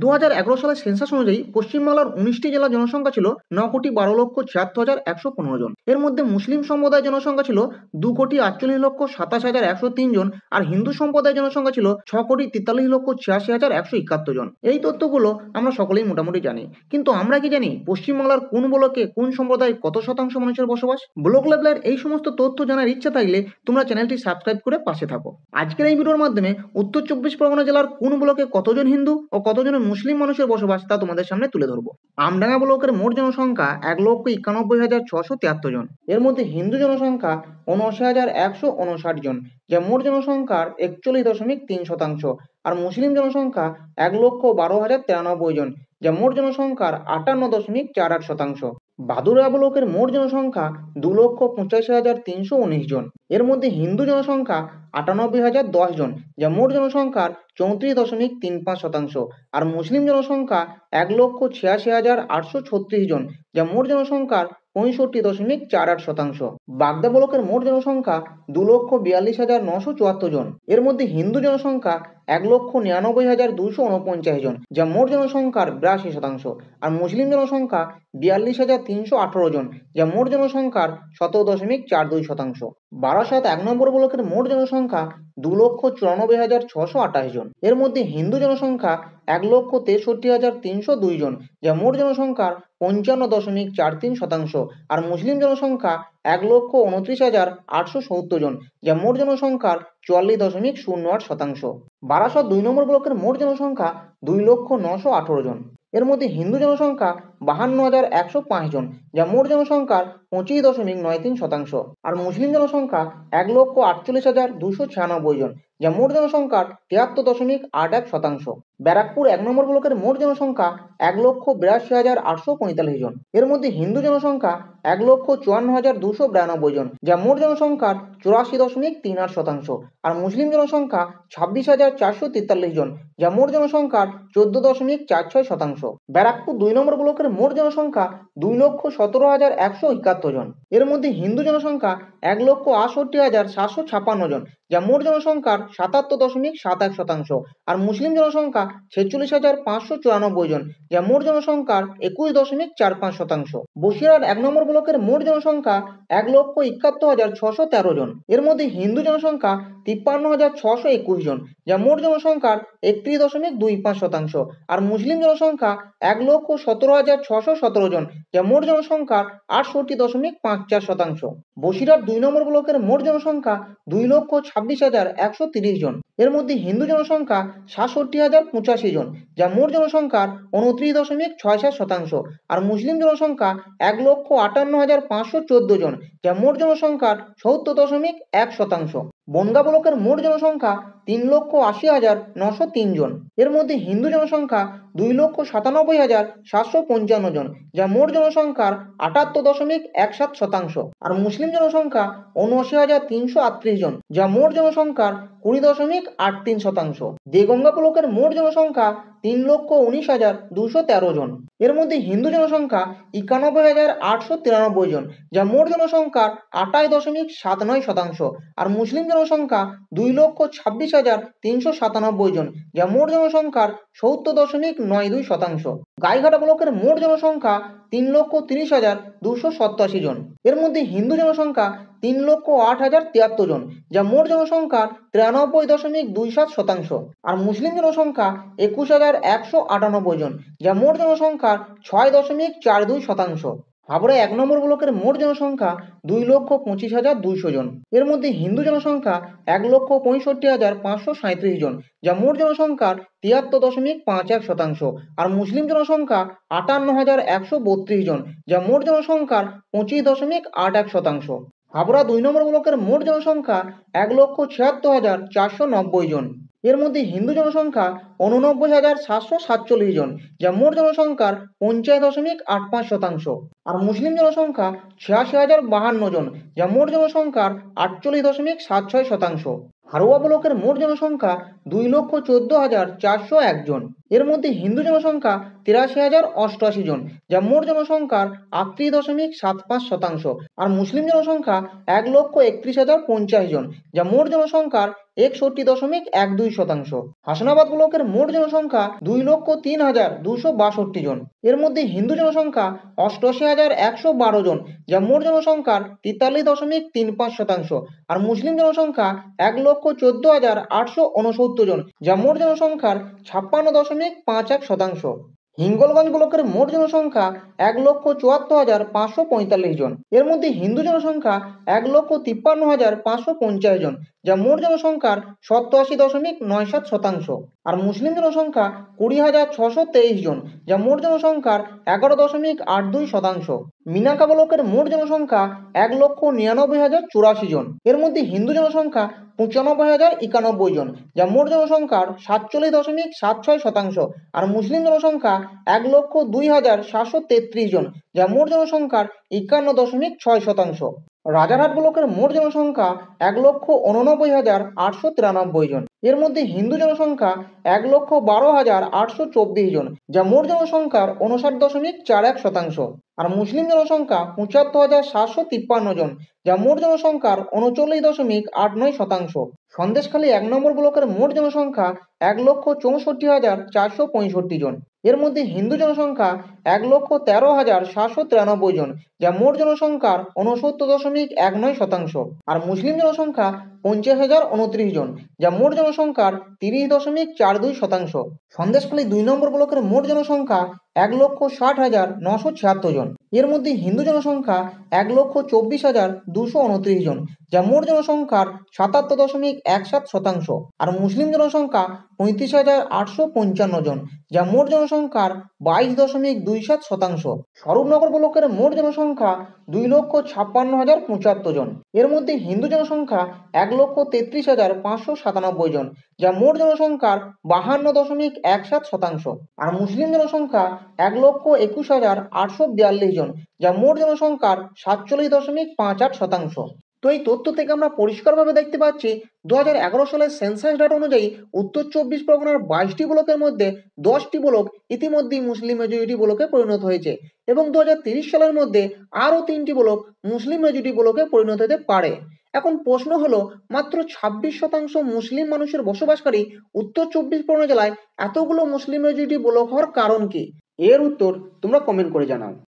2011 সালের সেন্সাস অনুযায়ী পশ্চিমবাংলার 19টি জেলার জনসংখ্যা ছিল 9,12,76,115 জন। এর মধ্যে মুসলিম সম্প্রদায়ের জনসংখ্যা ছিল 2,48,27,103 জন, আর হিন্দু সম্প্রদায়ের জনসংখ্যা ছিল 6,43,86,171 জন। এই তথ্যগুলো আমরা সকলেই মোটামুটি জানি, কিন্তু আমরা কি জানি পশ্চিমবাংলার কোন ব্লকে কোন সম্প্রদায়ের কত শতাংশ মানুষের বসবাস? ব্লক লেভেলের এই সমস্ত তথ্য জানার ইচ্ছা থাকলে তোমরা চ্যানেলটি সাবস্ক্রাইব করে পাশে থাকো। আজকের এই ভিডিওর মাধ্যমে উত্তর চব্বিশ পরগনা জেলার কোন ব্লকে কতজন হিন্দু ও কতজন মুসলিম মানুষের বসবাস তা তোমাদের সামনে তুলে ধরবো। আমডাঙ্গা ব্লকের মোট জনসংখ্যা 1,91,673 জন। এর মধ্যে হিন্দু জনসংখ্যা 79,159 জন, যা মোট জনসংখ্যার 41.3%, আর মুসলিম জনসংখ্যা 1,12,093 জন, যা মোট জনসংখ্যার 58.48%। বাদুড়া ব্লকের মোট জনসংখ্যা 2,85,319 জন। এর মধ্যে হিন্দু জনসংখ্যা 98,010 জন, যা মোট জনসংখ্যার 34.35%, আর মুসলিম জনসংখ্যা 1,86,836 জন, যা মোট জনসংখ্যার 65.48%। বাগদা ব্লকের মোট জনসংখ্যা 2,42,974 জন। এর মধ্যে হিন্দু জনসংখ্যা 1,99,249 জন, যা মোট জনসংখ্যার 82%, আর মুসলিম জনসংখ্যা 42,318 জন, যা মোট জনসংখ্যার 17.42%। বারাসাত 1 নম্বর ব্লকের মোট জনসংখ্যা 2,94,628 জন। এর মধ্যে হিন্দু জনসংখ্যা 1,63,302 জন, যা মোট জনসংখ্যার 55.43%, আর মুসলিম জনসংখ্যা 1,29,870 জন, যা মোট জনসংখ্যার 44.08%। বারাসত 2 নম্বর ব্লকের মোট জনসংখ্যা 2,09,18 জন। এর মধ্যে হিন্দু জনসংখ্যা 52,105 জন, যা মোট জনসংখ্যার 25.93%, আর মুসলিম জনসংখ্যা 1,48,296 জন, যা মোট জনসংখ্যার 73.81%। ব্যারাকপুর 1 নম্বর ব্লকের মোট জনসংখ্যা 1,82,845 জন। এর মধ্যে হিন্দু জনসংখ্যা 1,54,292 জন, যা মোট জনসংখ্যার 84.38%, আর মুসলিম জনসংখ্যা 26,443 জন, যা মোট জনসংখ্যার 14.46%। ব্যারাকপুর 2 নম্বর ব্লকের মোট জনসংখ্যা 2,17,171 জন। এর মধ্যে হিন্দু জনসংখ্যা 1,68,756 জন, যা মোট জনসংখ্যার 77.71%, আর মুসলিম জনসংখ্যা 46,594 জন, যা মোট জনসংখ্যার 21.45%। বসিরহাট 1 নম্বর ব্লকের মোট জনসংখ্যা 1,71,613 জন। এর মধ্যে হিন্দু জনসংখ্যা 53,621 জন, যা মোট জনসংখ্যার 31.25%, আর মুসলিম জনসংখ্যা 1,17,617 জন, যা মোট জনসংখ্যার 68.54%। বসিরহাট 2 নম্বর ব্লকের মোট জনসংখ্যা 2,26,130 জন। এর মধ্যে হিন্দু জনসংখ্যা 67,085 জন, যা মোট জনসংখ্যার 29.66%, আর মুসলিম জনসংখ্যা 1,58,514 জন, যা মোট জনসংখ্যার 70.1%। বনগাঁ ব্লকের মোট জনসংখ্যা 3,80,903 জন। এর মধ্যে হিন্দু জনসংখ্যা 2,97,755 জন, যা মোট জনসংখ্যার 78.17%, আর মুসলিম জনসংখ্যা 79,338 জন, যা মোট জনসংখ্যার 20.83%। দেগঙ্গা ব্লকের মোট জনসংখ্যা 3,19,213 জন। এর মধ্যে হিন্দু জনসংখ্যা 91,893 জন, যা মোট জনসংখ্যার 28.79%, আর মুসলিম জনসংখ্যা 2,26,397 জন, যা মোট জনসংখ্যার 70.92%। গাইঘাটা ব্লকের মোট জনসংখ্যা 3,30,287 জন। এর মধ্যে হিন্দু জনসংখ্যা 3,08,073 জন, যা মোট জনসংখ্যার 93.27%, আর মুসলিম জনসংখ্যা 21,198 জন, যা মোট জনসংখ্যার 6.42%। হাবড়া 1 নম্বর ব্লকের মোট জনসংখ্যা 2,25,200 জন। এর মধ্যে হিন্দু জনসংখ্যা 1,65,537 জন, যা মোট জনসংখ্যার 73.51%, আর মুসলিম জনসংখ্যা 58,132 জন, যা মোট জনসংখ্যার 25.81%। হাবড়া 2 নম্বর ব্লকের মোট জনসংখ্যা 1,76,490 জন। এর মধ্যে হিন্দু জনসংখ্যা 89,747 জন, যা মোট জনসংখ্যার 50.85%, আর মুসলিম জনসংখ্যা 86,052 জন, যা মোট জনসংখ্যার 48.76%। হারোয়া ব্লকের মোট জনসংখ্যা 2,14,401 জন। এর মধ্যে হিন্দু জনসংখ্যা 83,088 জন, যা মোট জনসংখ্যার 38.75%। আর মুসলিম জনসংখ্যা 1,31,050 জন, যা মোট জনসংখ্যার 61.12%। হাসনাবাদ ব্লকের মোট জনসংখ্যা 2,03,262 জন। এর মধ্যে হিন্দু জনসংখ্যা 88,112 জন, যা মোট জনসংখ্যার 43.35%। আর মুসলিম জনসংখ্যা 1,14,869 জন, যা মোট জনসংখ্যার 56.51%। হিঙ্গলগঞ্জ ব্লকের মোট জনসংখ্যা 1,74,545 জন। এর মধ্যে হিন্দু জনসংখ্যা 1,53,550 জন, যা মোট জনসংখ্যার 87.97%। আর মুসলিম জনসংখ্যা 20,623 জন, যা মোট জনসংখ্যার 11.82%। মিনাকা ব্লকের মোট জনসংখ্যা 1,99,084 জন। এর মধ্যে হিন্দু জনসংখ্যা 95,091 জন, যা মোট জনসংখ্যার 47.76%। আর মুসলিম জনসংখ্যা 1,02,733 জন, যা মোট জনসংখ্যার 51.6%। রাজারহাট ব্লকের মোট জনসংখ্যা 1,89,893 জন। এর মধ্যে হিন্দু জনসংখ্যা 1,12,824 জন, যা মোট জনসংখ্যার 59.41%। আর মুসলিম জনসংখ্যা 75,753 জন, যা মোট জনসংখ্যার 39.89%। সন্দেশখালী 1 নম্বর ব্লকের মোট জনসংখ্যা 1,64,465 জন। এর মধ্যে হিন্দু জনসংখ্যা 1,13,793 জন, যা মোট জনসংখ্যার 69.19%। আর মুসলিম জনসংখ্যা 50,029 জন, যা মোট জনসংখ্যার 30.42%। সন্দেশখালী 2 নম্বর ব্লকের মোট জনসংখ্যা 1,60,976 জন। এর মধ্যে হিন্দু জনসংখ্যা 1,24,229 জন, যা মোট জনসংখ্যার 77.17%। আর মুসলিম জনসংখ্যা 35,855 জন, যা মোট জনসংখ্যার 22.27%। স্বরূপনগর ব্লকের মোট জনসংখ্যা 2,56,075 জন। এর মধ্যে হিন্দু জনসংখ্যা 1,33,597 জন, যা মোট জনসংখ্যার 52.17%। আর মুসলিম জনসংখ্যা 1,21,842 জন, যা মোট জনসংখ্যার 47.58%। তো এই তথ্য থেকে আমরা পরিষ্কারভাবে দেখতে পাচ্ছি 2011 সালের সেন্সাস ডাটা অনুযায়ী উত্তর 24 পরগনার 22টি ব্লকের মধ্যে 10টি ব্লক ইতিমধ্যেই মুসলিম মেজরিটি ব্লকে পরিণত হয়েছে এবং 2030 সালের মধ্যে আরও 3টি ব্লক মুসলিম মেজরিটি ব্লকে পরিণত হতে পারে। এখন প্রশ্ন হলো, মাত্র 26% মুসলিম মানুষের বসবাসকারী উত্তর 24 পরগনা জেলায় এতগুলো মুসলিম মেজরিটি ব্লক হওয়ার কারণ কি? এর উত্তর তোমরা কমেন্ট করে জানাও।